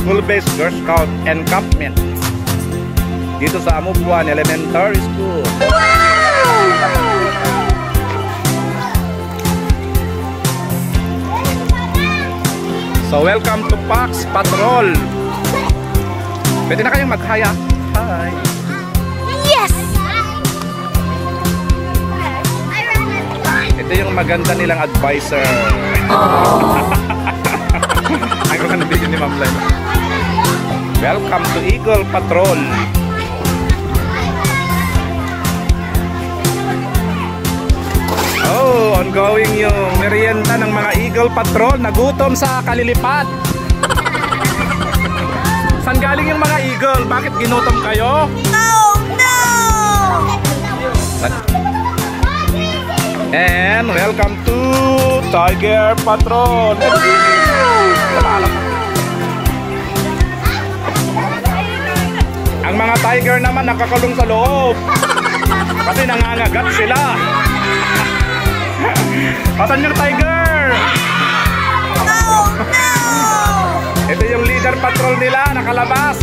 School-based Girl Scout encampment dito sa Amubuan Elementary School. So welcome to Pax Patrol. Pwede na kayong mag-hi. Hi. Yes. Ito yung maganda nilang advisor. Ay ko na nabigyan ni Ma'am Lai. Welcome to Eagle Patrol. Oh, ongoing yung merienda ng mga Eagle Patrol. Nagutom sa kalilipat. Saan galing yung mga Eagle? Bakit ginutom kayo? No, no. And welcome to Tiger Patrol. Ang mga tiger naman nakakulong sa loob kasi nangangagat sila. Pasan yung tiger? No, no. Ito yung leader patrol nila, nakalabas.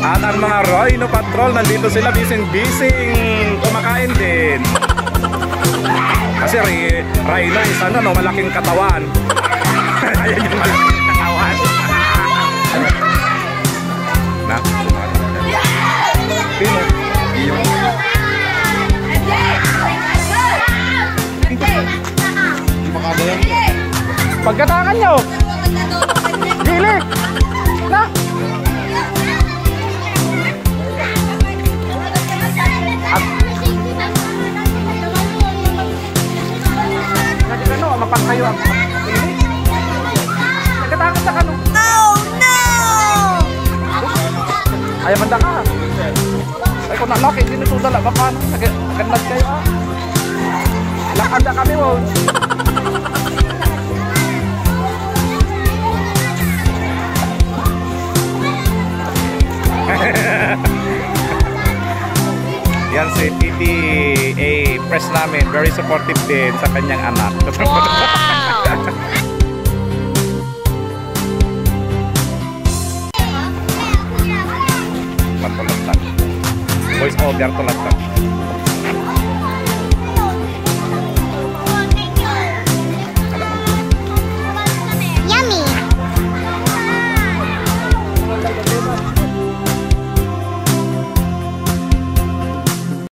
At ang mga rhino patrol, nandito sila bising-bising kumakain din. Kasi rhino is ano, no, malaking katawan. Ayan yung malaking katawan. Na? Pino? Iyo. Pagkatakan nyo. Gili. Na. Mapagkayo ang nagkatakot sa kano. No, no. Ayaw manda ka. Ay kung nalaki, hindi nitudala. Baka nagandad kayo ah. Lakanda kami wow. Yan si Titi press namin, very supportive din sa kanyang anak. Wow! Matulatan. Voice over tulatan.